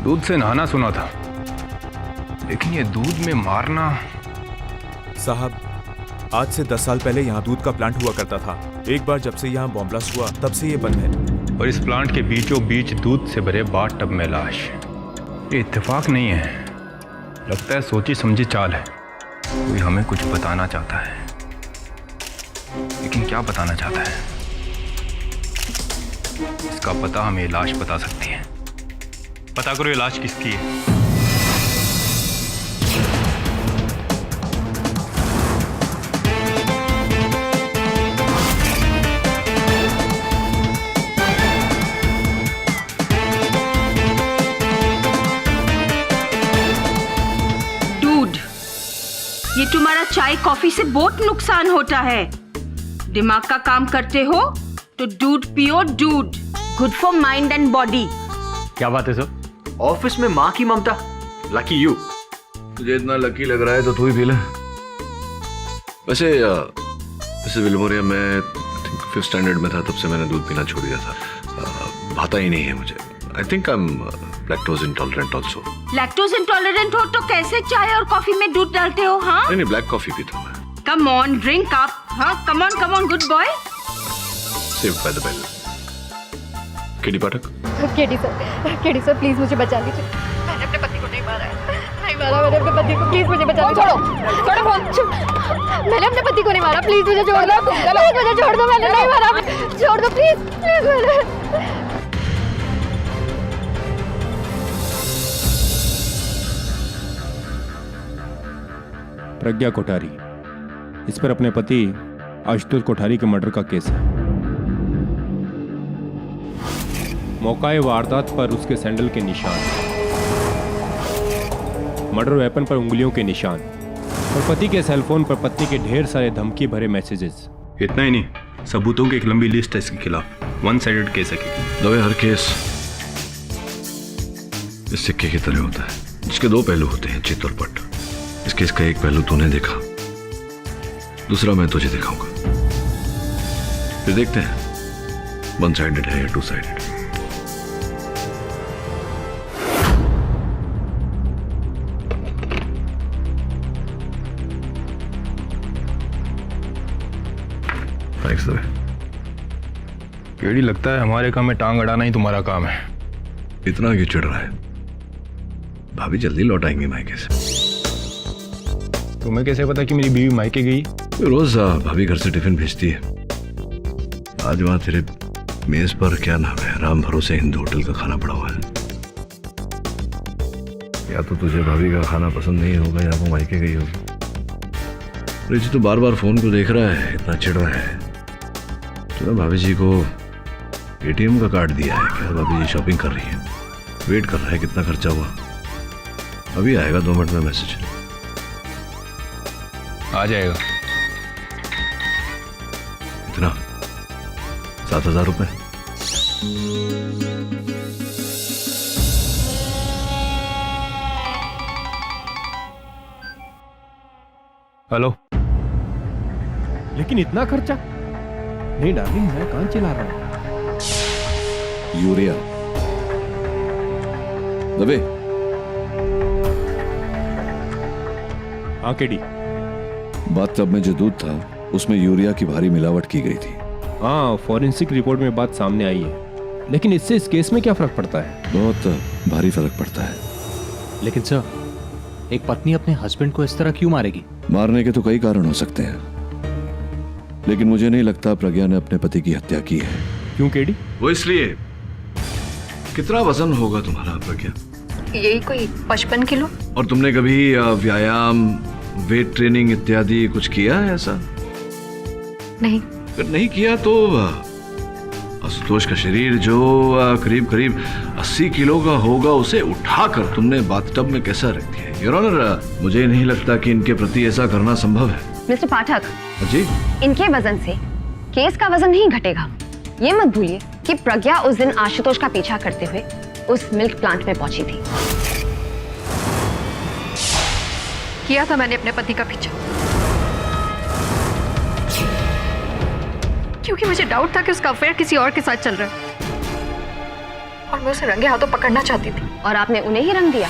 दूध से नहाना सुना था, लेकिन ये दूध में मारना। साहब, आज से 10 साल पहले यहाँ दूध का प्लांट हुआ करता था। एक बार जब से यहाँ बॉम्ब ब्लास्ट हुआ तब से ये बंद है। और इस प्लांट के बीचों बीच दूध से भरे बाथ टब में लाश। ये इत्तेफाक नहीं है, लगता है सोची समझी चाल है। कोई हमें कुछ बताना चाहता है, लेकिन क्या बताना चाहता है इसका पता हमें ये लाश बता सकती है। पता करो ये लाश किसकी है। ये तुम्हारा चाय कॉफी से बहुत नुकसान होता है। दिमाग का काम करते हो तो दूध पियो, दूध good for mind and body. क्या बात है सर? ऑफिस में माँ की ममता, लकी यू। तुझे इतना लकी लग रहा है तो तू ही पी ले। वैसे विल्मोरिया मैं 5th स्टैंडर्ड में था, तब से मैंने दूध पीना छोड़ दिया था। भाता ही नहीं है मुझे। I think I am lactose intolerant also. Lactose intolerant हो तो कैसे चाय और कॉफी में दूध डालते हो? हाँ नहीं, ब्लैक कॉफी पीता हूँ मैं। Come on drink up. हाँ come on good boy. Saved by the bell. KD Pathak. KD sir please मुझे बचा लीजिए। मैंने अपने पति को नहीं मारा है। नहीं मारा मैंने अपने पति को। प्लीज मुझे बचा लीजिए। छोड़ो फोन। मैंने अपने पति को नहीं मारा। प्लीज मुझे छोड़ दो। प्लीज मुझे छोड़ दो। मैंने नहीं मारा। छोड़ दो प्लीज। प्रज्ञा कोठारी, इस पर अपने पति आशुतोष कोठारी के मर्डर का केस है। मौकाए वारदात पर उसके सैंडल के निशान, मर्डर वेपन पर उंगलियों के निशान और पति के सेलफोन पर पत्नी के ढेर सारे धमकी भरे मैसेजेस। इतना ही नहीं, सबूतों की एक लंबी लिस्ट है इसके खिलाफ। वन साइडेड केस है। दवे हर केस इस सिक्के की तरह होता है, जिसके दो पहलू होते हैं, चित और पट। इस केस का एक पहलू तूने देखा, दूसरा मैं तुझे दिखाऊंगा। फिर देखते हैं वन साइडेड है या two sided. Thanks Dave. KD, लगता है हमारे काम में टांग अड़ाना ही तुम्हारा काम है। इतना क्यों चिढ़ रहा है? भाभी जल्दी लौट आएंगे मायके से। तुम्हें कैसे पता कि मेरी बीवी मायके गई? रोज भाभी घर से टिफिन भेजती है। आज वहां तेरे मेज पर क्या नाम है, राम भरोसे हिंदू होटल का खाना पड़ा हुआ है। या तो तुझे भाभी का खाना पसंद नहीं होगा या वो मायके गई होगी। रिची तो बार बार फोन को देख रहा है, इतना चिढ़ रहा है। तूने भाभी जी को एटीएम का कार्ड दिया है क्या? भाभी जी शॉपिंग कर रही है, वेट कर रहा है कितना खर्चा हुआ। अभी आएगा 2 मिनट में मैसेज। आ जाएगा। कितना? 7,000 रुपए। हेलो। लेकिन इतना खर्चा? नहीं डार्लिंग, मैं कहां चिल्ला रहा हूं। यूरिया दबे। हाँ केडी, बाथटब में जो दूध था उसमें यूरिया की भारी मिलावट की गई थी। हाँ, फॉरेंसिक रिपोर्ट में बात सामने आई है, लेकिन इससे इस केस में क्या फर्क पड़ता है? बहुत भारी फर्क पड़ता है। लेकिन सर, एक पत्नी अपने हस्बैंड को इस तरह क्यों मारेगी? मारने के तो कई कारण हो सकते हैं, लेकिन मुझे नहीं लगता प्रज्ञा ने अपने पति की हत्या की है। क्यों केडी? वो इसलिए। कितना वजन होगा तुम्हारा प्रज्ञा? यही कोई 55 किलो। और तुमने कभी व्यायाम, वेट ट्रेनिंग इत्यादि कुछ किया है ऐसा? नहीं। अगर नहीं किया तो आशुतोष का शरीर जो करीब करीब 80 किलो का होगा, उसे उठाकर तुमने बाथटब में कैसा रख दिया? योर ऑनर, मुझे नहीं लगता कि इनके प्रति ऐसा करना संभव है। मिस्टर पाठक जी, इनके वजन से केस का वजन नहीं घटेगा। ये मत भूलिए कि प्रज्ञा उस दिन आशुतोष का पीछा करते हुए उस मिल्क प्लांट में पहुंची थी। किया था मैंने अपने पति का पीछा, क्योंकि मुझे डाउट था कि उसका अफेयर किसी और के साथ चल रहा है। और मैं उसे रंगे हाथों पकड़ना चाहती थी। और आपने उन्हें ही रंग दिया।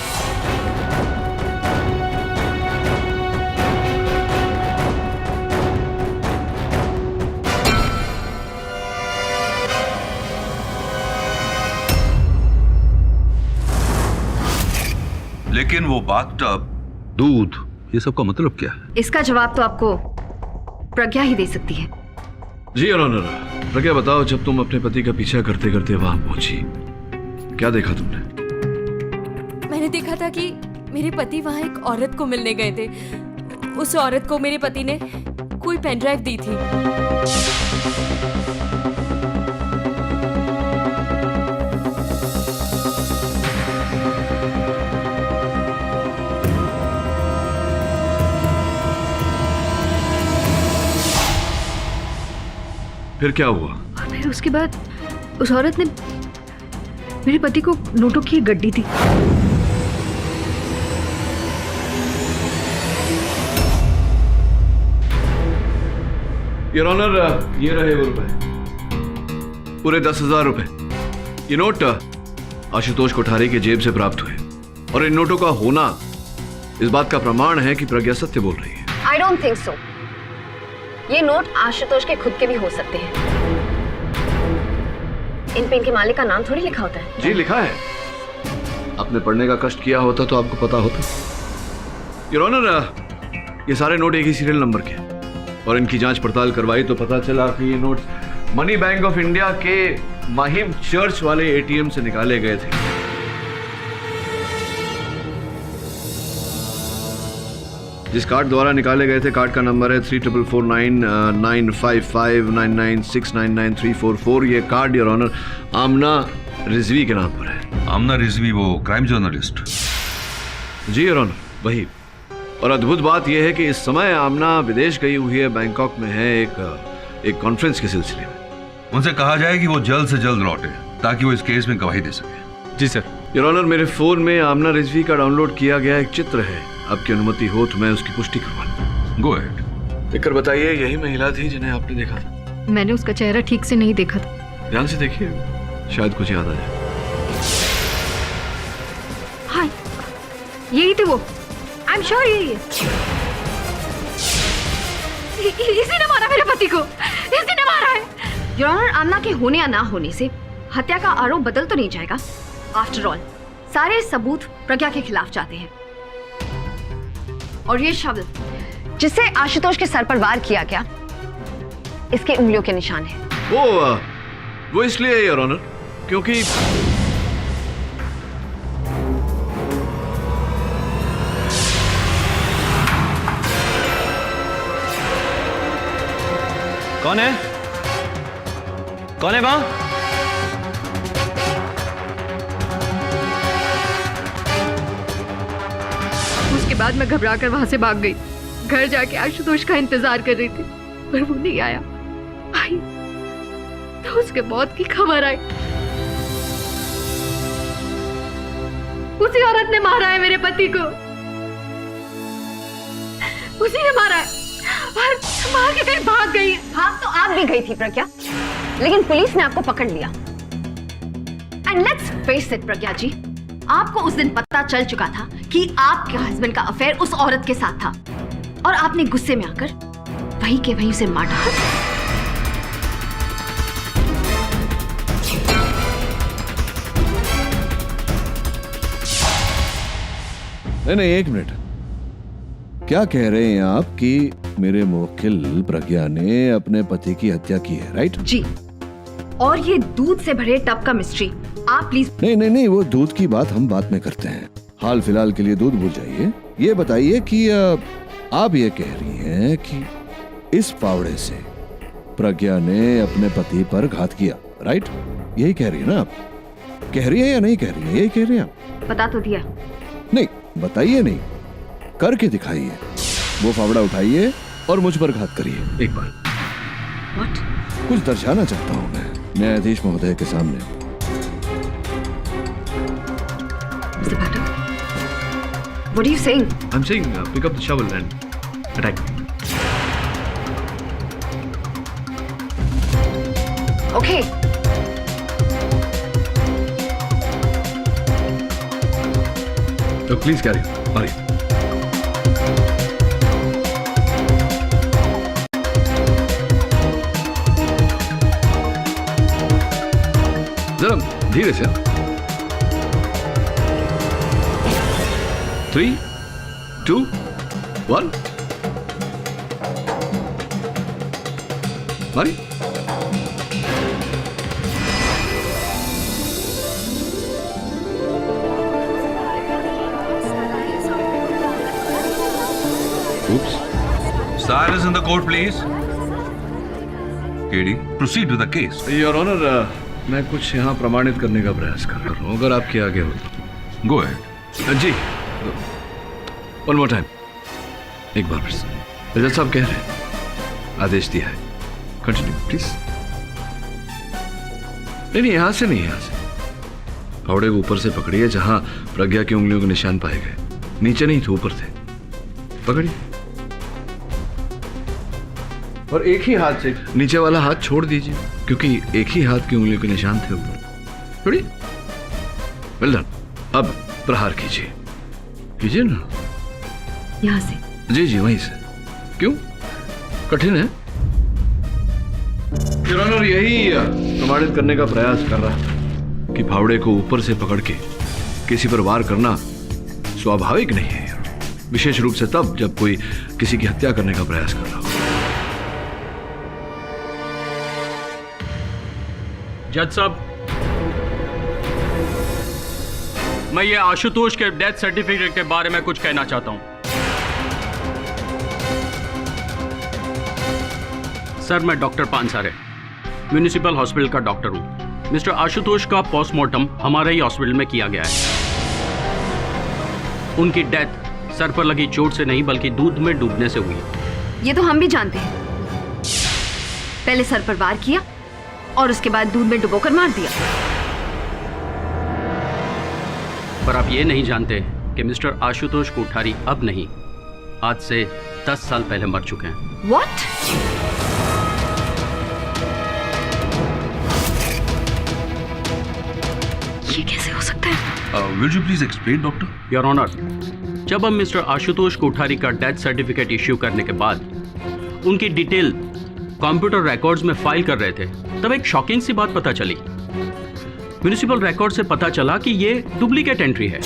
लेकिन वो बाथटब, दूध, ये सब का मतलब क्या है? इसका जवाब तो आपको प्रज्ञा ही दे सकती है। जी योर ऑनर, प्रज्ञा बताओ, जब तुम अपने पति का पीछा करते करते वहां पहुंची, क्या देखा तुमने? मैंने देखा था कि मेरे पति वहां एक औरत को मिलने गए थे। उस औरत को मेरे पति ने कोई पेन ड्राइव दी थी। फिर क्या हुआ? फिर उसके बाद उस औरत ने मेरे पति को नोटों की एक गड्डी दी। योर ऑनर, ये रहे वो रुपए, पूरे 10,000 रुपए। ये नोट आशुतोष कोठारी के जेब से प्राप्त हुए, और इन नोटों का होना इस बात का प्रमाण है कि प्रज्ञा सत्य बोल रही है। I don't think so. ये नोट आशुतोष के खुद के भी हो सकते हैं। इन पे इनके मालिक का नाम थोड़ी लिखा होता है। जी लिखा है। आपने पढ़ने का कष्ट किया होता तो आपको पता होता। योर ऑनर, ये सारे नोट एक ही सीरियल नंबर के, और इनकी जांच पड़ताल करवाई तो पता चला कि ये note money bank of India के महिम चर्च वाले एटीएम से निकाले गए थे। जिस कार्ड द्वारा निकाले गए थे, कार्ड का नंबर है 3449955996999344। ये card your honour Amna Rizvi के नाम पर है। आमना रिजवी, वो क्राइम जर्नलिस्ट? जी योर ऑनर, वही। और अद्भुत बात यह है कि इस समय आमना विदेश गई हुई है, बैंकॉक में है एक कॉन्फ्रेंस के सिलसिले में। उनसे कहा जाए कि वो जल्द से जल्द लौटे ताकि वो इस केस में गवाही दे सके। जी सर। योर ऑनर, मेरे फोन में आमना रिजवी का डाउनलोड किया गया एक चित्र है। आपकी अनुमति हो तो मैं उसकी पुष्टि करवा लूं। Go ahead. देखकर बताइए, यही महिला थी जिन्हें आपने देखा था? मैंने उसका चेहरा ठीक से नहीं देखा था। ध्यान से देखिए, शायद कुछ याद आ जाए। हाँ, यही थे वो। आई एम श्योर यही है। इसी ने मारा मेरे पति को। इसी ने मारा है। योर ऑनर, आमना के होने या ना होने से हत्या का आरोप बदल तो नहीं जाएगा। आफ्टर ऑल सारे सबूत प्रज्ञा के खिलाफ जाते हैं, और ये शब्द जिसे आशुतोष के सर पर वार किया गया, इसके उंगलियों के निशान है। वो इसलिए योर ऑनर क्योंकि कौन है? कौन है वहां? उसके बाद मैं घबरा कर वहां से भाग गई। घर जाके आशुतोष का इंतजार कर रही थी, पर वो नहीं आया। आई तो उसके मौत की खबर आई। उसी औरत ने मारा है मेरे पति को। उसी ने मारा है, और मार के कहीं भाग गई। भाग तो आप भी गई थी प्रज्ञा, लेकिन पुलिस ने आपको पकड़ लिया। एंड लेट्स फेस इट प्रज्ञा जी, आपको उस दिन पता चल चुका था कि आपके हस्बैंड का अफेयर उस औरत के साथ था, और आपने गुस्से में आकर वहीं के वहीं उसे मार डाला। नहीं, एक मिनट। क्या कह रहे हैं आप कि मेरे मुवक्किल प्रज्ञा ने अपने पति की हत्या की है, राइट? जी, और ये दूध से भरे टब का मिस्ट्री आप प्लीज। नहीं, वो दूध की बात हम बाद में करते हैं। हाल फिलहाल के लिए दूध भूल जाइए। ये बताइए कि आप ये कह रही हैं कि इस फावड़े से प्रज्ञा ने अपने पति पर घात किया, राइट? यही कह रही है ना आप? कह रही है या नहीं कह रही है? यही कह रही है आप? बता तो दिया। नहीं, बताइए नहीं, करके दिखाइए। वो फावड़ा उठाइए और मुझ पर घात करिए एक बार। What? कुछ दर्शाना चाहता हूँ मैं न्यायाधीश महोदय के सामने। Mr. Bhatta, what are you saying? I'm saying pick up the shovel and attack me. Okay. Please carry Hari. जरा धीरे से। 3, 2, 1 Hari. Oops. Silence in the court, please. KD, proceed with the case. Your honour, मैं कुछ यहाँ प्रमाणित करने का प्रयास कर रहा हूँ, अगर आपके आगे हो तो। Go ahead. जी, वन मोर टाइम, एक बार फिर से। जज साहब कह रहे हैं, आदेश दिया है, कंटिन्यू प्लीज। नहीं, यहाँ से नहीं, यहाँ से फावड़े को ऊपर से पकड़िए, जहाँ प्रज्ञा की उंगलियों के निशान पाए गए। नीचे नहीं थे, ऊपर थे, पकड़िए। और एक ही हाथ से नीचे वाला हाथ छोड़ दीजिए, क्योंकि एक ही हाथ की उंगलियों के निशान थे ऊपर। छोड़िए। Well done. अब प्रहार कीजिए, कीजिए ना। यहाँ से? जी जी, वहीं से। क्यों, कठिन है? योर ऑनर, यही प्रमाणित करने का प्रयास कर रहा कि फावड़े को ऊपर से पकड़ के किसी पर वार करना स्वाभाविक नहीं है, विशेष रूप से तब जब कोई किसी की हत्या करने का प्रयास कर रहा हो। जज साहब, मैं ये आशुतोष के डेथ सर्टिफिकेट के बारे में कुछ कहना चाहता हूं। सर, मैं डॉक्टर पानसारे, म्युनिसिपल हॉस्पिटल का डॉक्टर हूं। मिस्टर आशुतोष का पोस्टमार्टम हमारे ही हॉस्पिटल में किया गया है। उनकी डेथ सर पर लगी चोट से नहीं, बल्कि दूध में डूबने से हुई। ये तो हम भी जानते हैं। पहले सर पर वार किया और उसके बाद दूध में डुबोकर मार दिया। पर आप ये नहीं जानते कि मिस्टर आशुतोष कोठारी अब नहीं, आज से 10 साल पहले मर चुके हैं। What? ये कैसे हो सकता है? Will you please explain, doctor? Your honour, जब हम मिस्टर आशुतोष कोठारी का डेथ सर्टिफिकेट इश्यू करने के बाद उनकी डिटेल कंप्यूटर रिकॉर्ड्स में फाइल कर रहे थे, तब एक शॉकिंग सी बात पता चली। म्युनिसिपल रिकॉर्ड से पता चला कि ये डुप्लीकेट एंट्री है।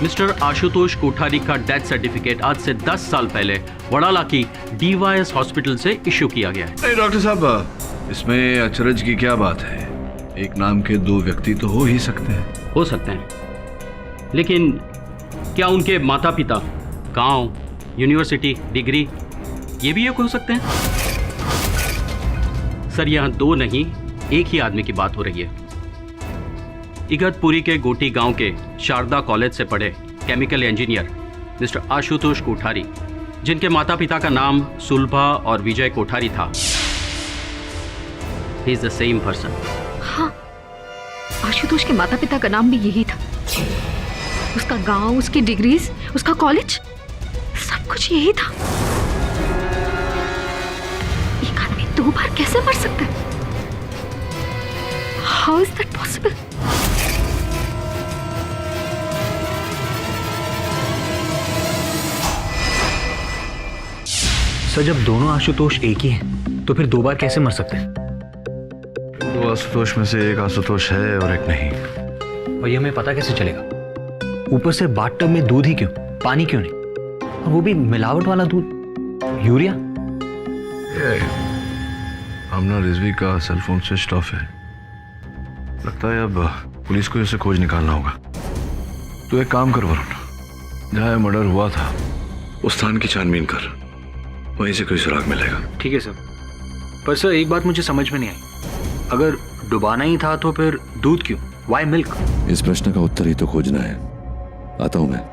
मिस्टर आशुतोष कोठारी का डेथ सर्टिफिकेट आज से 10 साल पहले वडाला की डीवाईएस हॉस्पिटल से इश्यू किया गया है। नहीं डॉक्टर साहब, इसमें अचरज की क्या बात है? एक नाम के दो व्यक्ति तो हो ही सकते हैं। हो सकते हैं, लेकिन क्या उनके माता पिता, गांव, यूनिवर्सिटी, डिग्री, ये भी एक हो सकते हैं? सर, यहाँ दो नहीं, एक ही आदमी की बात हो रही है। इगतपुरी के गोटी गांव के शारदा कॉलेज से पढ़े chemical engineer mister Ashutosh Kothari, जिनके माता पिता का नाम सुलभा और विजय कोठारी था, he is the same person. हाँ, आशुतोष के माता पिता का नाम भी यही था। उसका गांव, उसकी डिग्रीज, उसका कॉलेज, सब कुछ यही था। एक आदमी 2 बार कैसे मर सकता है? How is that possible? Sir, जब दोनों आशुतोष एक ही हैं, तो फिर 2 बार कैसे मर सकते हैं? 2 आशुतोष में से एक आशुतोष है और एक नहीं। और ये हमें पता कैसे चलेगा? ऊपर से बाथटब में दूध ही क्यों, पानी क्यों नहीं? और वो भी मिलावट वाला दूध, यूरिया। आमना रिजवी का सेलफोन स्विच ऑफ है। लगता है अब पुलिस को इसे खोज निकालना होगा। तो एक काम कर वरुण, जहाँ मर्डर हुआ था उस स्थान की छानबीन कर, वहीं से कोई सुराग मिलेगा। ठीक है सर। पर सर, एक बात मुझे समझ में नहीं आई, अगर डुबाना ही था तो फिर दूध क्यों? Why milk? इस प्रश्न का उत्तर ही तो खोजना है। आता हूं मैं।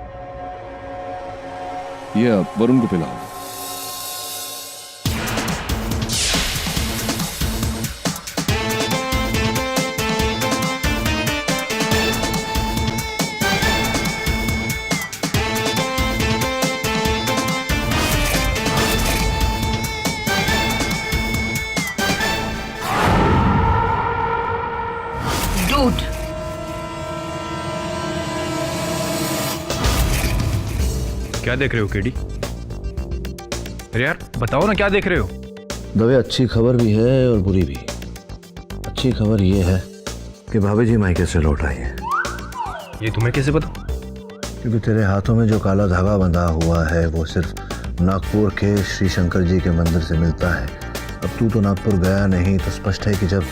ये आप वरुण को पिलाओ। क्या देख रहे हो केडी? अरे यार बताओ ना, क्या देख रहे हो? दवे अच्छी खबर भी है और बुरी भी। अच्छी खबर ये है कि भाभी जी मायके से लौट आई है। ये तुम्हें कैसे पता? क्योंकि तेरे हाथों में जो काला धागा बंधा हुआ है वो सिर्फ नागपुर के श्री शंकर जी के मंदिर से मिलता है। अब तू तो नागपुर गया नहीं, तो स्पष्ट है कि जब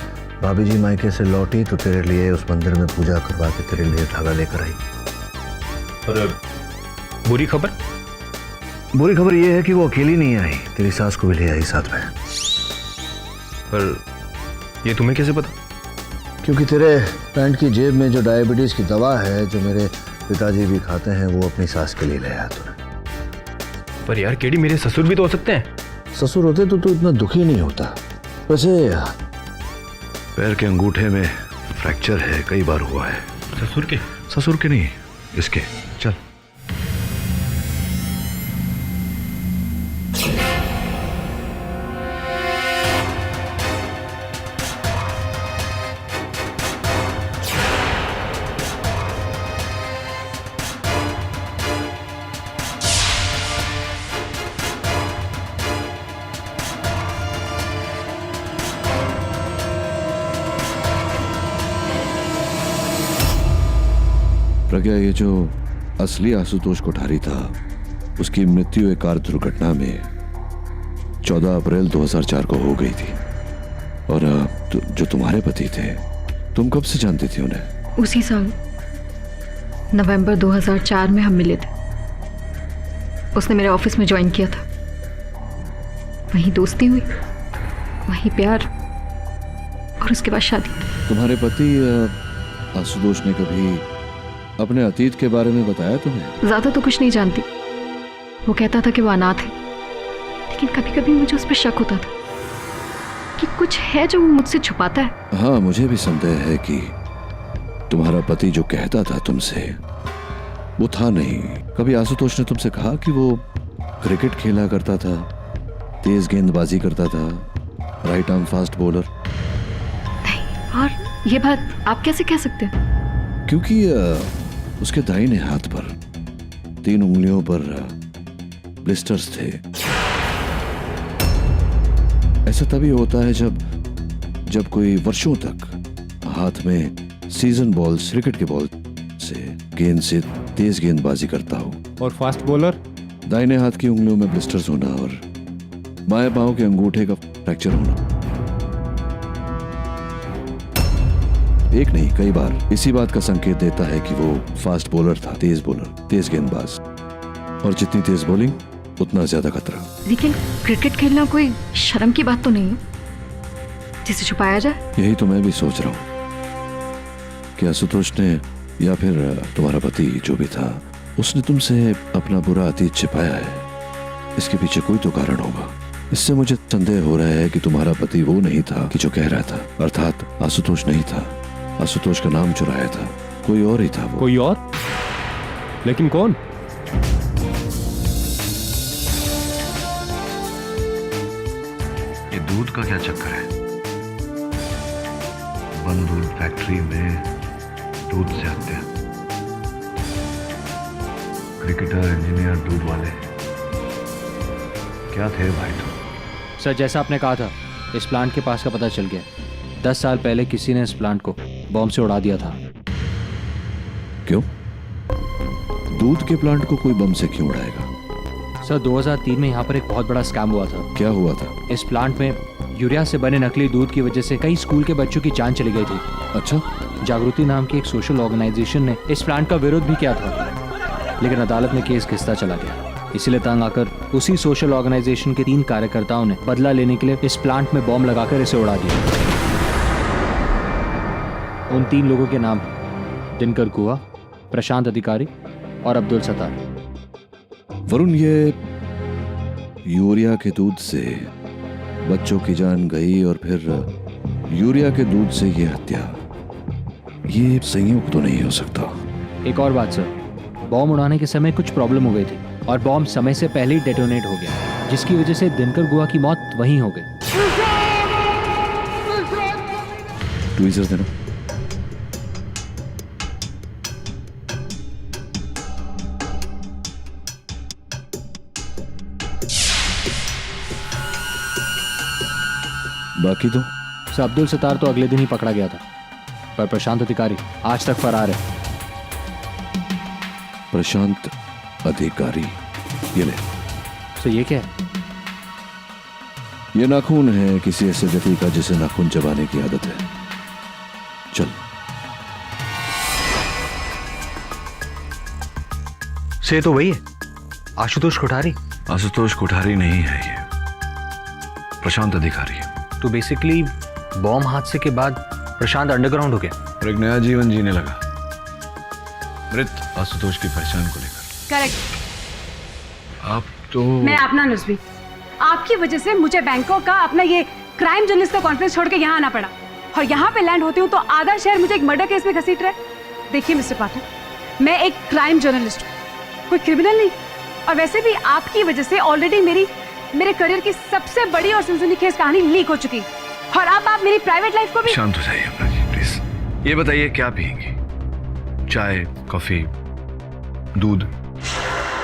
भाभी जी मायके से लौटी तो तेरे लिए उस मंदिर में पूजा करवा के तेरे लिए धागा लेकर आई। और बुरी खबर? बुरी खबर ये है कि वो अकेली नहीं आई, तेरी सास को भी ले आई साथ में। पर ये तुम्हें कैसे पता? क्योंकि तेरे पैंट की जेब में जो डायबिटीज की दवा है, जो मेरे पिताजी भी खाते हैं, वो अपनी सास के लिए ले आया तूने। पर यार केडी, मेरे ससुर भी तो हो सकते हैं। ससुर होते तो तू इतना दुखी नहीं होता। वैसे पैर के अंगूठे में फ्रैक्चर है, कई बार हुआ है। ससुर के? ससुर के नहीं, इसके। चल। प्रज्ञा, ये जो असली आशुतोष कोठारी था, उसकी मृत्यु एक कार दुर्घटना में 14 अप्रैल 2004 को हो गई थी। और जो तुम्हारे पति थे, तुम कब से जानती थी उन्हें? उसी साल नवंबर 2004 में हम मिले थे। उसने मेरे ऑफिस में ज्वाइन किया था। वहीं दोस्ती हुई, वहीं प्यार, और उसके बाद शादी। तुम्हारे पति आशुतोष ने कभी अपने अतीत के बारे में बताया तुम्हें? ज्यादा तो कुछ नहीं जानती। वो कहता था कि वो अनाथ है, लेकिन कभी कभी मुझे उस पर शक होता था कि कुछ है जो वो मुझसे छुपाता है। हाँ, मुझे भी संदेह है कि तुम्हारा पति जो कहता था तुमसे, वो था नहीं। कभी आशुतोष ने तुमसे कहा कि वो क्रिकेट खेला करता था, तेज गेंदबाजी करता था, राइट आर्म फास्ट बॉलर? नहीं। और ये बात आप कैसे कह सकते हैं? क्योंकि उसके दाहिने हाथ पर 3 उंगलियों पर ब्लिस्टर्स थे। ऐसा तभी होता है जब कोई वर्षों तक हाथ में सीजन बॉल्स, क्रिकेट के बॉल से गेंद से तेज गेंदबाजी करता हो। और फास्ट बॉलर? दाहिने हाथ की उंगलियों में ब्लिस्टर्स होना और बाएं पांव के अंगूठे का फ्रैक्चर होना। एक नहीं, कई बार इसी बात का संकेत देता है कि वो फास्ट बॉलर था, तेज बॉलर, तेज गेंदबाज। और जितनी तेज बॉलिंग, उतना ज्यादा खतरा। लेकिन क्रिकेट खेलना कोई शर्म की बात तो नहीं है जिसे छुपाया जाए। यही तो मैं भी सोच रहा हूँ कि आशुतोष ने या फिर तुम्हारा पति जो भी था, उसने तुमसे अपना बुरा अतीत छिपाया है। इसके पीछे कोई तो कारण होगा। इससे मुझे संदेह हो रहा है कि तुम्हारा पति वो नहीं था कि जो कह रहा था, अर्थात आशुतोष नहीं था। आशुतोष का नाम चुराया था, कोई और ही था वो। कोई और? लेकिन कौन? ये दूध का क्या चक्कर है? बंद दूध फैक्ट्री में दूध से हत्या, क्रिकेटर, इंजीनियर, दूध वाले, क्या थे भाई तुम? सर, जैसा आपने कहा था, इस प्लांट के पास का पता चल गया। 10 साल पहले किसी ने इस प्लांट को बॉम्ब से उड़ा दिया था। क्यों? दूध के प्लांट को कोई बम से क्यों उड़ाएगा? सर, 2003 में यहाँ पर एक बहुत बड़ा स्कैम हुआ था। क्या हुआ था? इस प्लांट में यूरिया से बने नकली दूध की वजह से कई स्कूल के बच्चों की जान चली गई थी। अच्छा। जागृति नाम की एक सोशल ऑर्गेनाइजेशन ने इस प्लांट का विरोध भी किया था, लेकिन अदालत में केस घिसता चला गया। इसीलिए तंग आकर उसी सोशल ऑर्गेनाइजेशन के 3 कार्यकर्ताओं ने बदला लेने के लिए इस प्लांट में बॉम्ब लगाकर इसे उड़ा दिया। उन 3 लोगों के नाम हैं दिनकर गुहा, प्रशांत अधिकारी और अब्दुल सत्तार। वरुण, ये यूरिया के दूध से बच्चों की जान गई और फिर यूरिया के दूध से ये हत्या, ये संयोग तो नहीं हो सकता। एक और बात सर, बॉम्ब उड़ाने के समय कुछ प्रॉब्लम हो गई थी और बॉम्ब समय से पहले ही डेटोनेट हो गया, जिसकी वजह से दिनकर गुहा की मौत वहीं हो गई। ट्वीजर्स देना। बाकी तो सर अब्दुल सत्तार तो अगले दिन ही पकड़ा गया था, पर प्रशांत अधिकारी आज तक फरार है। प्रशांत अधिकारी, ये ले। सर ये क्या है? ये नाखून है किसी ऐसे व्यक्ति का जिसे नाखून चबाने की आदत है। चल। से तो वही है, आशुतोष कोठारी। आशुतोष कोठारी नहीं है ये, प्रशांत अधिकारी है। तो बेसिकली बॉम्ब हादसे के बाद प्रशांत अंडरग्राउंड हो गया और एक नया जीवन जीने लगा मृत आशुतोष की पहचान को लेकर। करेक्ट। आप तो मैं अपना नुस्बी, आपकी वजह से मुझे बैंकॉक का अपना ये क्राइम जर्नलिस्ट का कॉन्फ्रेंस छोड़ के यहाँ आना पड़ा, और यहाँ पे लैंड होती हूँ तो आधा शहर मुझे एक मर्डर केस में घसीट रहा है। देखिए मिस्टर पाठक, मैं एक क्राइम जर्नलिस्ट हूँ, कोई क्रिमिनल नहीं। और वैसे भी आपकी वजह से ऑलरेडी मेरे करियर की सबसे बड़ी और सनसनीखेज कहानी लीक हो चुकी, और अब आप मेरी प्राइवेट लाइफ को भी। शांत हो जाइए अपना जी प्लीज। ये बताइए क्या पियेंगे, चाय, कॉफी, दूध?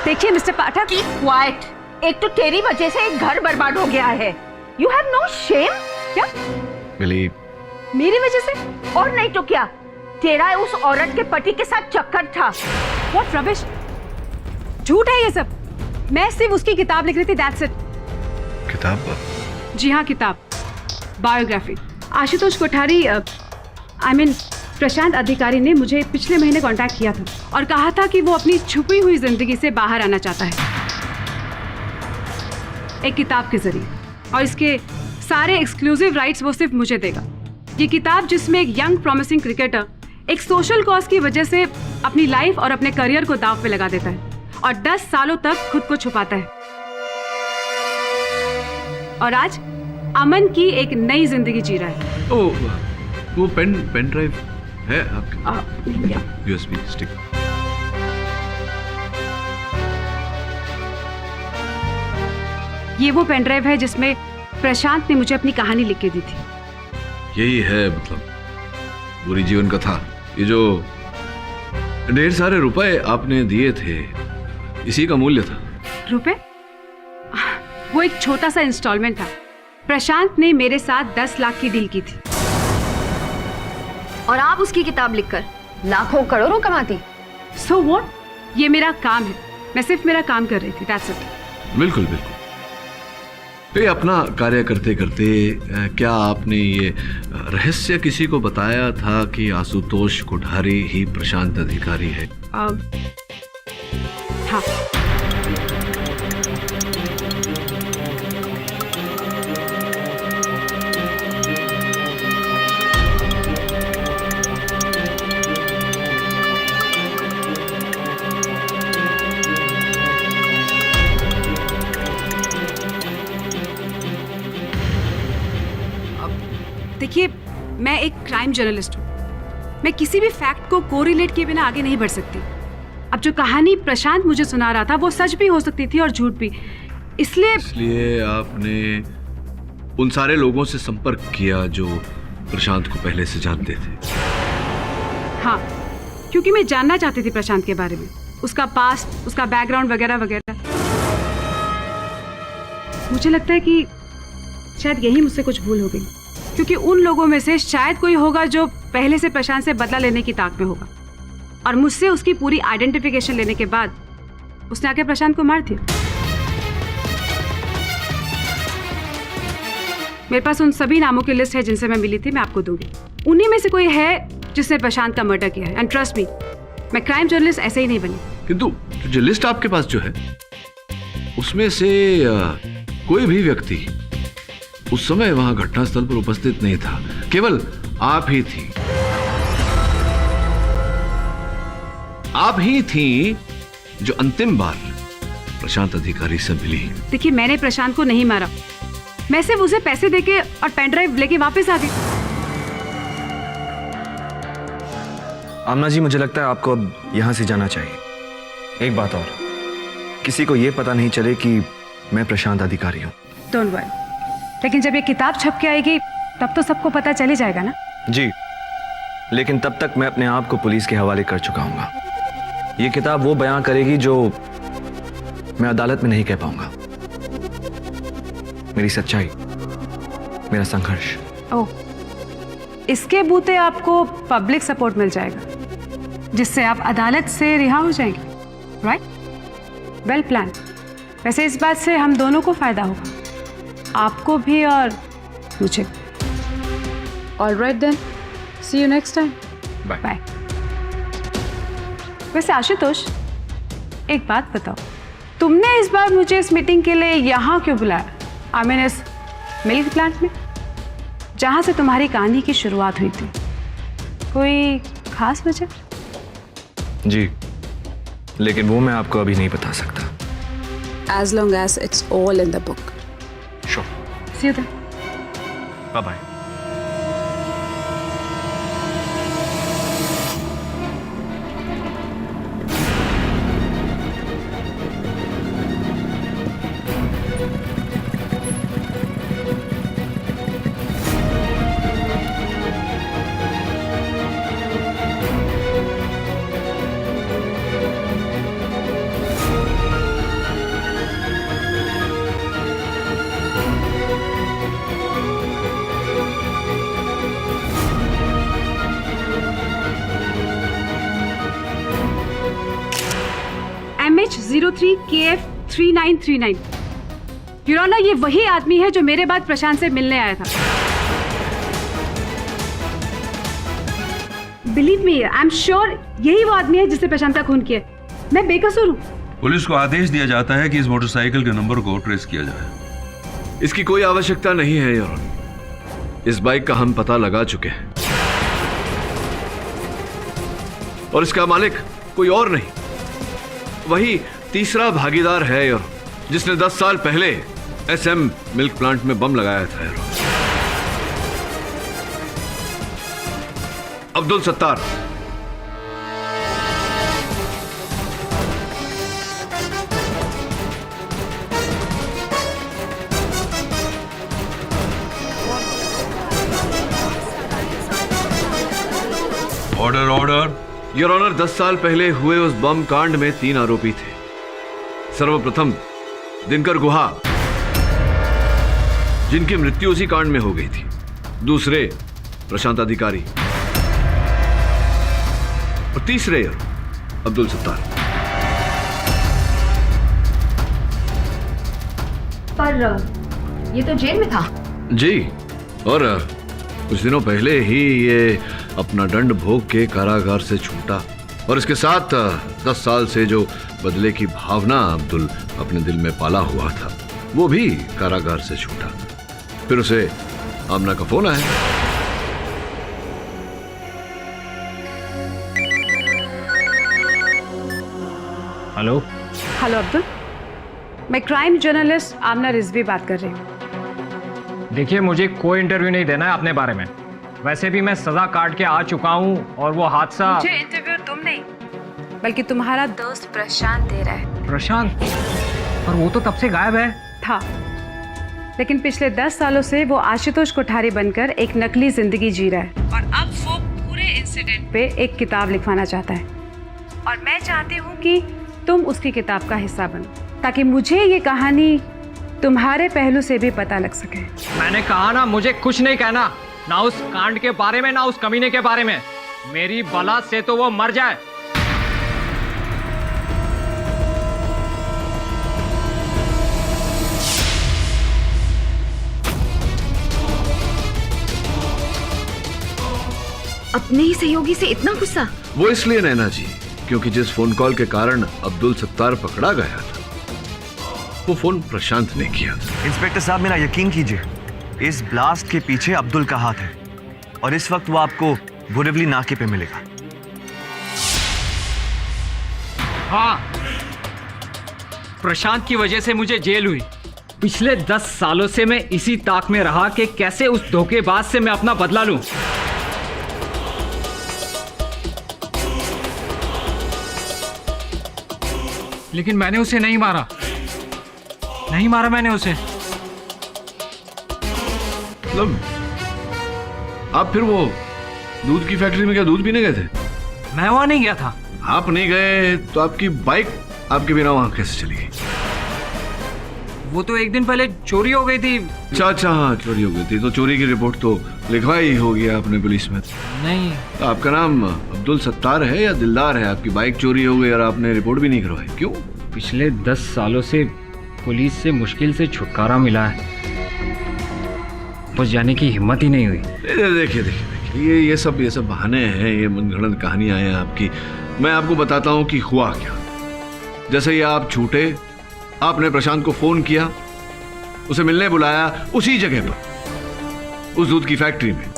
देखिए मिस्टर पाठक, क्वाइट। एक तो तेरी वजह से एक घर बर्बाद हो गया है। You have no shame. क्या बिली? मेरी वजह से? और नहीं तो क्या, तेरा उस औरत के पति के साथ चक्कर था। What rubbish! झूठ है ये सब। मैं सिर्फ उसकी किताब लिख रही थी, that's it। किताब? जी हाँ, किताब, biography. Ashutosh Kothari, I mean प्रशांत अधिकारी ने मुझे पिछले महीने कांटेक्ट किया था और कहा था कि वो अपनी छुपी हुई जिंदगी से बाहर आना चाहता है एक किताब के जरिए, और इसके सारे एक्सक्लूसिव राइट्स वो सिर्फ मुझे देगा। ये किताब जिसमें एक यंग प्रॉमिसिंग क्रिकेटर एक सोशल कॉज की वजह से अपनी लाइफ और अपने करियर को दांव पे लगा देता है और 10 सालों तक खुद को छुपाता है, और आज अमन की एक नई जिंदगी जी रहा है। ओह, वो पेन ड्राइव है आपके? USB stick? ये वो पेन ड्राइव है जिसमें प्रशांत ने मुझे अपनी कहानी लिख के दी थी। यही है मतलब पूरी जीवन कथा। ये जो ढेर सारे रुपए आपने दिए थे, इसी का मूल्य था? रुपए? वो एक छोटा सा इंस्टॉलमेंट था। प्रशांत ने मेरे साथ 10 लाख की डील की थी, और आप उसकी किताब लिखकर लाखों करोड़ों कमाती। So what? ये मेरा काम है, मैं सिर्फ मेरा काम कर रही थी, that's it। बिल्कुल बिल्कुल। तो ये अपना कार्य करते करते क्या आपने ये रहस्य किसी को बताया था कि आशुतोष कोठारी ही प्रशांत अधिकारी है? हाँ। देखिए, मैं एक क्राइम जर्नलिस्ट हूँ, मैं किसी भी फैक्ट को कोरिलेट किए बिना आगे नहीं बढ़ सकती। अब जो कहानी प्रशांत मुझे सुना रहा था वो सच भी हो सकती थी और झूठ भी, इसलिए आपने उन सारे लोगों से संपर्क किया जो प्रशांत को पहले से जानते थे? हाँ, क्योंकि मैं जानना चाहती थी प्रशांत के बारे में, उसका पास्ट, उसका बैकग्राउंड वगैरह वगैरह। मुझे लगता है कि शायद यही मुझसे कुछ भूल हो गई, क्योंकि उन लोगों में से शायद कोई होगा जो पहले से प्रशांत से बदला लेने की ताक में होगा, और मुझसे उसकी पूरी आइडेंटिफिकेशन लेने के बाद उसने आके प्रशांत को मार दिया। मेरे पास उन सभी नामों की लिस्ट है जिनसे मैं मिली थी, मैं आपको दूंगी। उन्हीं में से कोई है जिसने प्रशांत का मर्डर किया है, एंड ट्रस्ट मी, मैं क्राइम जर्नलिस्ट ऐसे ही नहीं बनी। किंतु जो लिस्ट आपके पास जो है उसमें से कोई भी व्यक्ति उस समय वहां घटनास्थल पर उपस्थित नहीं था, केवल आप ही थी। आप ही थी जो अंतिम बार प्रशांत अधिकारी से मिली। देखिए, मैंने प्रशांत को नहीं मारा, मैं सिर्फ उसे पैसे देके और पेन ड्राइव लेके वापस आ गई। आमना जी, मुझे लगता है आपको अब यहां से जाना चाहिए। एक बात और, किसी को यह पता नहीं चले कि मैं प्रशांत अधिकारी हूं। डोंट वरी, लेकिन जब ये किताब छप के आएगी तब तो सबको पता चल ही जाएगा ना? जी, लेकिन तब तक मैं अपने आप को पुलिस के हवाले कर चुका हूंगा। ये किताब वो बयां करेगी जो मैं अदालत में नहीं कह पाऊंगा। मेरी सच्चाई, मेरा संघर्ष। ओह, इसके बूते आपको पब्लिक सपोर्ट मिल जाएगा जिससे आप अदालत से रिहा हो जाएंगे, राइट? Well plan. वैसे इस बात से हम दोनों को फायदा होगा, आपको भी और मुझे। All right then, see you next time. Bye. वैसे आशुतोष, एक बात बताओ, तुमने इस बार मुझे इस मीटिंग के लिए यहाँ क्यों बुलाया? आई मीन इस मिल्क प्लांट में, जहाँ से तुम्हारी कहानी की शुरुआत हुई थी। कोई खास वजह? जी, लेकिन वो मैं आपको अभी नहीं बता सकता। As long as it's all in the book. Sure. See you then. Bye bye. MH03KF3939। Your Honor, ये वही आदमी है जो मेरे बाद प्रशांत से मिलने आया था। Believe me, I'm sure यही वो आदमी है जिससे प्रशांत का खून किया। मैं बेकसूर हूँ। पुलिस को आदेश दिया जाता है कि इस मोटरसाइकिल के नंबर को ट्रेस किया जाए। इसकी कोई आवश्यकता नहीं है योर ऑनर। इस बाइक का हम पता लगा चुके हैं और इसका मालिक कोई और नहीं, वही तीसरा भागीदार है योर, जिसने 10 साल पहले SM मिल्क प्लांट में बम लगाया था your. Abdul Sattar. Order order. Your honour, 10 साल पहले हुए उस बम कांड में 3 आरोपी थे। सर्वप्रथम दिनकर गुहा, जिनकी मृत्यु उसी कांड में हो गई थी। दूसरे प्रशांत अधिकारी और तीसरे अब्दुल सत्तार। पर ये तो जेल में था। जी, और कुछ दिनों पहले ही ये अपना दंड भोग के कारागार से छूटा और इसके साथ 10 साल से जो बदले की भावना अब्दुल अपने दिल में पाला हुआ था, वो भी कारागार से छूटा। फिर उसे आमना का फोन आया। हेलो। हेलो अब्दुल, मैं क्राइम जर्नलिस्ट आमना रिजवी बात कर रही हूँ। देखिए, मुझे कोई इंटरव्यू नहीं देना है अपने बारे में। वैसे भी मैं सजा काट के आ चुका हूँ और वो हादसा। मुझे इंटरव्यू तुम नहीं, बल्कि तुम्हारा दोस्त प्रशांत दे रहा है। प्रशांत? और वो तो तब से गायब है। था, लेकिन पिछले 10 सालों से वो आशुतोष कोठारी बनकर एक नकली जिंदगी जी रहा है और अब वो पूरे इंसिडेंट पे एक किताब लिखवाना चाहता है। और मैं चाहती हूँ कि तुम उसकी किताब का हिस्सा बनो, ताकि मुझे ये कहानी तुम्हारे पहलू से भी पता लग सके। मैंने कहा ना, मुझे कुछ नहीं कहना, ना उस कांड के बारे में, ना उस कमीने के बारे में। मेरी बला से तो वो मर जाए। अपने ही सहयोगी से इतना गुस्सा? वो इसलिए नैना जी, क्योंकि जिस फोन कॉल के कारण अब्दुल सत्तार पकड़ा गया था, वो फोन प्रशांत ने किया था। इंस्पेक्टर साहब, मेरा यकीन कीजिए, इस ब्लास्ट के पीछे अब्दुल का हाथ है और इस वक्त वो आपको बोरिवली नाके पे मिलेगा। हाँ, प्रशांत की वजह से मुझे जेल हुई। पिछले 10 सालों से मैं इसी ताक में रहा कि कैसे उस धोखेबाज से मैं अपना बदला लूं। लेकिन मैंने उसे नहीं मारा, नहीं मारा मैंने उसे। मतलब आप फिर वो दूध की फैक्ट्री में क्या दूध पीने गए थे? मैं वहां नहीं गया था। आप नहीं गए तो आपकी बाइक आपके बिना वहां कैसे चली गई? वो तो एक दिन पहले चोरी हो गई थी। अच्छा हाँ, चोरी हो गई थी तो चोरी की रिपोर्ट तो लिखवाई होगी आपने पुलिस में? नहीं। तो आपका नाम अब्दुल सत्तार है या दिलदार है? आपकी बाइक चोरी हो गई और आपने रिपोर्ट भी नहीं करवाई, क्यों? पिछले 10 सालों से पुलिस से मुश्किल से छुटकारा मिला है, बस जाने की हिम्मत ही नहीं हुई। देखिए ये सब बहाने हैं, ये मनगढ़ंत कहानियां हैं आपकी। मैं आपको बताता हूँ कि हुआ क्या। जैसे ही आप छूटे, आपने प्रशांत को फोन किया, उसे मिलने बुलाया उसी जगह पर, उस दूध की फैक्ट्री में।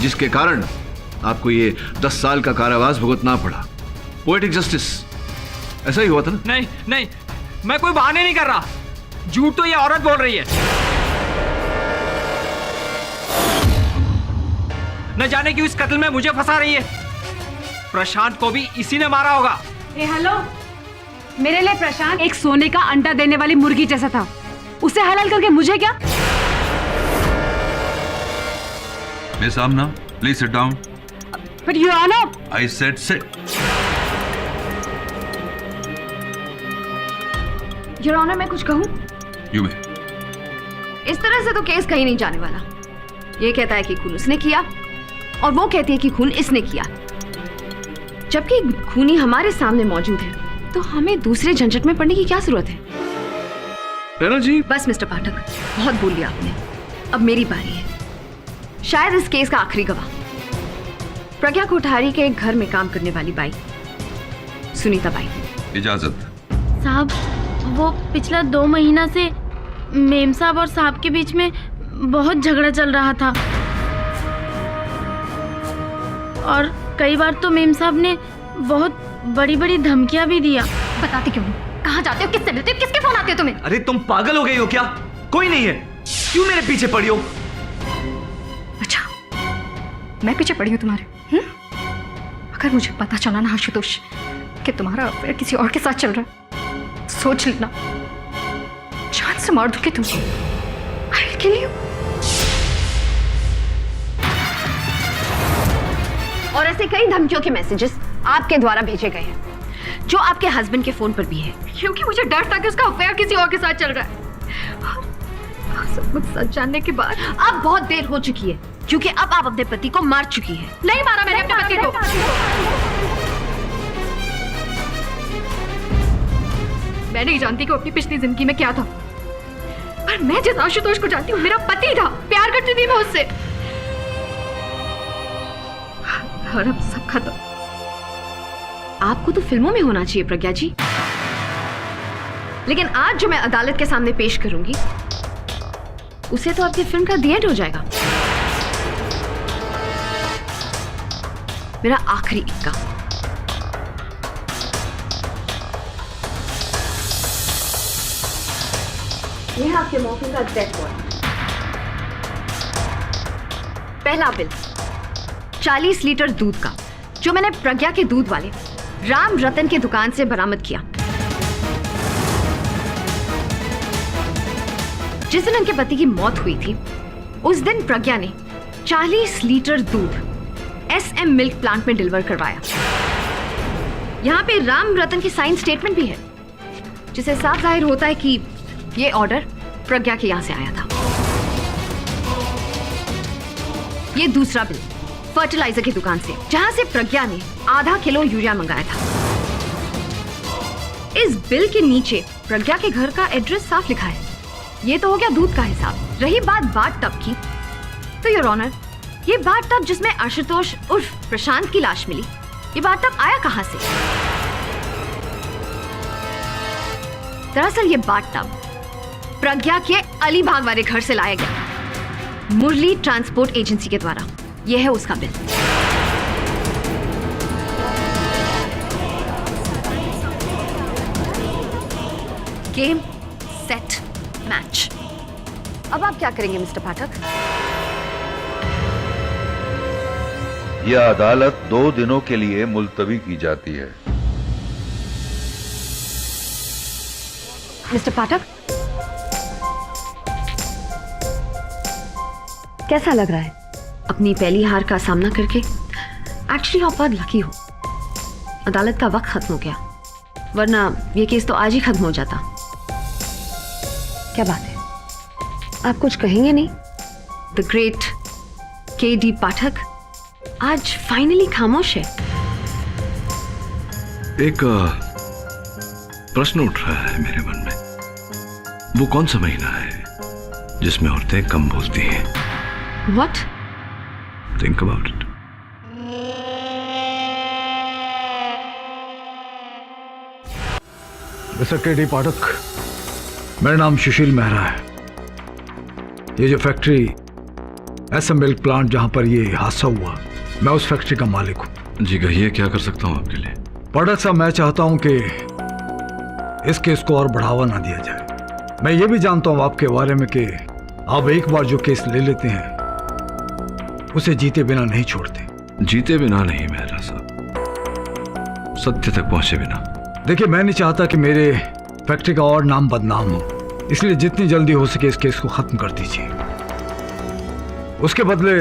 जिसके कारण आपको ये 10 साल का कारावास भुगतना पड़ा। पोएटिक जस्टिस, ऐसा ही हुआ था ना? नहीं, मैं कोई बहाने नहीं कर रहा। झूठ तो ये औरत बोल रही है। न जाने क्यों इस कत्ल में मुझे फंसा रही है। प्रशांत को भी इसी ने मारा होगा। हेलो, मेरे लिए प्रशांत एक सोने का अंडा देने वाली मुर्गी जैसा था। उसे हलाल करके मुझे क्या? Miss Amna, please sit down. But Your Honor, I said sit. Your honour, मैं कुछ कहूं? You may. इस तरह से तो केस कहीं नहीं जाने वाला। ये कहता है कि खून उसने किया और वो कहती है कि खून इसने किया, जबकि खूनी हमारे सामने मौजूद है। तो हमें दूसरे झंझट में पड़ने की क्या जरूरत है? जी बस मिस्टर पाठक, बहुत बोल लिया आपने। अब मेरी बारी है। शायद इस केस का आखिरी गवाह प्रज्ञा कोठारी के घर में काम करने वाली बाई सुनीता बाई। इजाजत। साहब, वो पिछला 2 महीना से मेम साहब और साहब के बीच में बहुत झगड़ा चल रहा था और कई बार तो मेम साहब ने बहुत बड़ी बड़ी धमकियां भी दिया। बताते क्यों नहीं? कहाँ जाते हो? किससे मिलते हो? किसके फोन आते हो तुम्हें? अरे तुम पागल हो गई हो क्या? कोई नहीं है, क्यों मेरे पीछे पड़ी हो? अच्छा, मैं पीछे पड़ी हूँ तुम्हारे? अगर मुझे पता चला ना आशुतोष कि तुम्हारा अफेयर किसी और के साथ चल रहा है, सोच लेना जान से मार दूंगी तुमको। I will kill you. और ऐसे कई धमकियों के मैसेजेस आपके द्वारा भेजे गए हैं, जो आपके हस्बैंड के फोन पर भी है, क्योंकि मुझे डर था कि उसका अफेयर किसी और के साथ चल रहा है। सब कुछ सच जानने के बाद अब बहुत देर हो चुकी है, क्योंकि अब आप अपने पति को मार चुकी हैं। नहीं मारा मैंने अपने पति को। मैं नहीं जानती कि अपनी पिछली जिंदगी में क्या था, पर मैं जिस आशुतोष को जानती हूँ, मेरा पति था। प्यार करती थी मैं उससे, और अब सब खत्म। आपको तो फिल्मों में होना चाहिए प्रज्ञा जी, लेकिन आज जो मैं अदालत के सामने पेश करूंगी, उसे तो आपकी फिल्म का दी एंड हो जाएगा। मेरा आखिरी इक्का। यह आपके मौके का डेथ वारंट। पहला बिल 40 लीटर दूध का, जो मैंने प्रज्ञा के दूध वाले राम रतन की दुकान से बरामद किया। जिस दिन उनके पति की मौत हुई थी, उस दिन प्रज्ञा ने 40 लीटर दूध SM मिल्क प्लांट में डिलीवर करवाया। यहां पे राम रतन की साइन स्टेटमेंट भी है, जिसे साफ जाहिर होता है कि ये ऑर्डर प्रज्ञा के यहां से आया था। ये दूसरा बिल फर्टिलाइजर की दुकान से, जहां से प्रज्ञा ने आधा किलो यूरिया मंगाया था। इस बिल के नीचे प्रज्ञा के घर का एड्रेस साफ लिखा है। ये तो हो गया दूध का हिसाब। रही बात बाथ टब की, तो योर ऑनर, ये बाथ टब जिसमें आशुतोष उर्फ प्रशांत की लाश मिली, ये बाथ टब आया कहां से? दरअसल ये बाथ टब प्रज्ञा के अलीबाग वाले घर से लाया गया, मुरली ट्रांसपोर्ट एजेंसी के द्वारा। यह है उसका बिल। Game set match. अब आप क्या करेंगे मिस्टर पाठक? यह अदालत 2 दिनों के लिए मुलतवी की जाती है। मिस्टर पाठक, कैसा लग रहा है अपनी पहली हार का सामना करके? एक्चुअली आप बहुत लकी हो, अदालत का वक्त खत्म हो गया, वरना ये केस तो आज ही खत्म हो जाता। क्या बात है, आप कुछ कहेंगे नहीं? The great KD. पाठक आज फाइनली खामोश है। एक प्रश्न उठ रहा है मेरे मन में। वो कौन सा महीना है जिसमें औरतें कम बोलती हैं? What? Think about it. Mister KD. Pathak, मेरा नाम सुशील मेहरा है। ये जो फैक्ट्री SM मिल्क प्लांट जहां पर ये हादसा हुआ, मैं उस फैक्ट्री का मालिक हूं। जी कहिए, क्या कर सकता हूं आपके लिए? पाठक साहब, मैं चाहता हूं कि इस केस को और बढ़ावा ना दिया जाए। मैं ये भी जानता हूं आपके बारे में कि आप एक बार जो केस ले लेते हैं उसे जीते बिना नहीं छोड़ते। जीते बिना नहीं मेहरा साहब, सत्य तक पहुंचे बिना। देखिए, मैं नहीं चाहता कि मेरे फैक्ट्री का और नाम बदनाम हो, इसलिए जितनी जल्दी हो सके इस केस को खत्म कर दीजिए। उसके बदले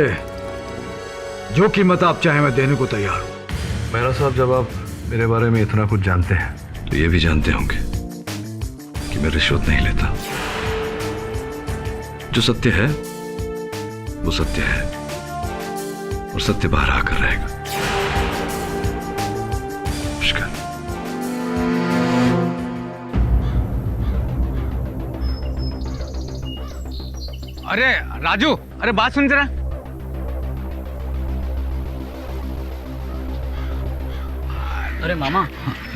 जो कीमत आप चाहें मैं देने को तैयार हूं। मेहरा साहब, जब आप मेरे बारे में इतना कुछ जानते हैं तो ये भी जानते होंगे कि मैं रिश्वत नहीं लेता। जो सत्य है वो सत्य है और सत्य बाहर आकर रहेगा। नमस्कार। अरे राजू, अरे बात सुन जरा। अरे मामा,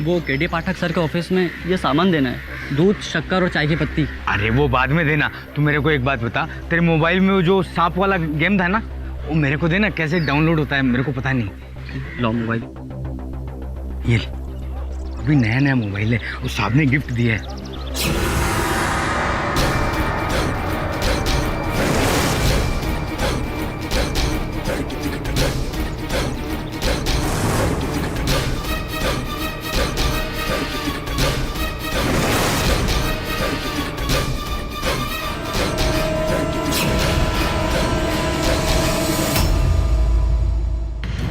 वो के.डी. पाठक सर के ऑफिस में ये सामान देना है, दूध, शक्कर और चाय की पत्ती। अरे वो बाद में देना। तू मेरे को एक बात बता, तेरे मोबाइल में वो जो सांप वाला गेम था ना, वो मेरे को देना। कैसे डाउनलोड होता है मेरे को पता नहीं। लो मोबाइल। ये अभी नया नया मोबाइल है, उस साहब ने गिफ्ट दिया है।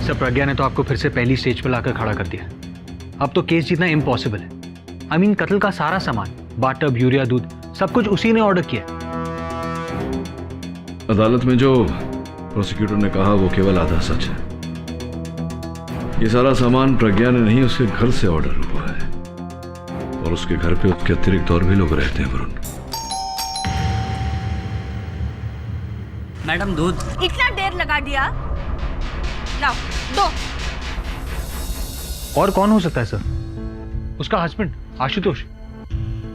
सर, प्रज्ञा ने तो आपको फिर से पहली स्टेज पर लाकर खड़ा कर दिया। अब तो केस जीतना इम्पॉसिबल है। आई मीन, कत्ल का सारा सामान, बाटअप, यूरिया, दूध, सब कुछ उसी ने ऑर्डर किया। अदालत में जो प्रोसिक्यूटर ने कहा वो केवल आधा सच है। ये सारा सामान प्रज्ञा ने नहीं, उसके घर से ऑर्डर हुआ है और उसके घर पे उसके अतिरिक्त और भी लोग रहते हैं। वरुण, मैडम दूध। इतना देर लगा दिया, लाओ दो। और कौन हो सकता है सर? उसका हस्बैंड आशुतोष।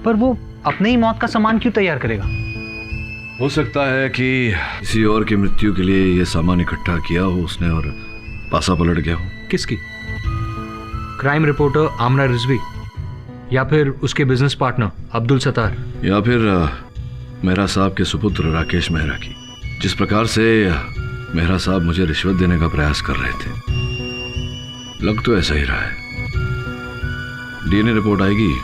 पर वो अपने ही मौत का सामान क्यों तैयार करेगा? हो सकता है कि किसी और की मृत्यु के लिए ये सामान इकट्ठा किया हो उसने और पासा पलट गया हो। किसकी? क्राइम रिपोर्टर आमना रिजवी, या फिर उसके बिजनेस पार्टनर अब्दुल सत्तार, या फिर मेहरा साहब के सुपुत्र राकेश मेहरा की। जिस प्रकार से मेहरा साहब मुझे रिश्वत देने का प्रयास कर रहे थे, लग तो ऐसा ही रहा है। डीएनए रिपोर्ट आएगी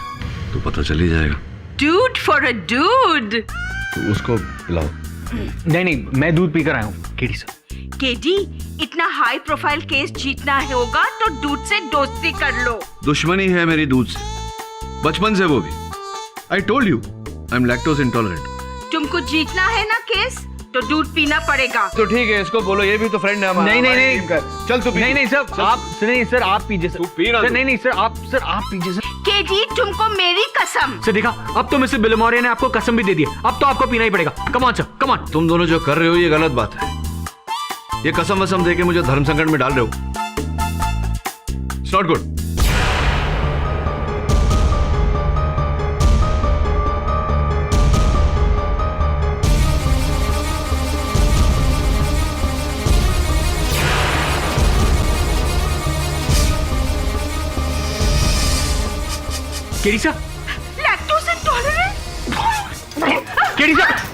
तो पता चल ही जाएगा। Dude for a dude। तो उसको पिलाओ। नहीं, मैं दूध पीकर आया हूँ केडी सर। केडी, इतना हाई प्रोफाइल केस जीतना होगा तो दूध से दोस्ती कर लो। दुश्मनी है मेरी दूध से, बचपन से वो भी। I told you I am lactose intolerant. तुमको जीतना है ना केस, तो दूध पीना पड़ेगा। तो ठीक है, इसको बोलो, ये भी तो फ्रेंड है हमारा। नहीं, चल तू पी। नहीं सर, आप नहीं सर, आप पीजिए सर। तू पी ना। नहीं सर, आप पीजिए सर। केडी, तुमको मेरी कसम। सर देखा, अब तो मिस्टर बिलमोरिया ने आपको कसम भी दे दी। अब तो आपको पीना ही पड़ेगा। Come on sir, come on. तुम दोनों जो कर रहे हो ये गलत बात है। ये कसम वसम देके मुझे धर्म संकट में डाल रहे हो। It's not good. KD sir, lactose intolerant? KD साहब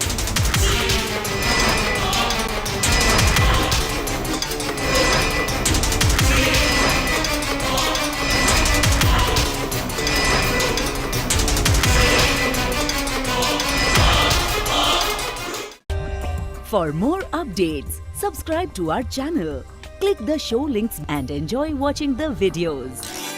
For more updates, subscribe to our channel, click the show links and enjoy watching the videos.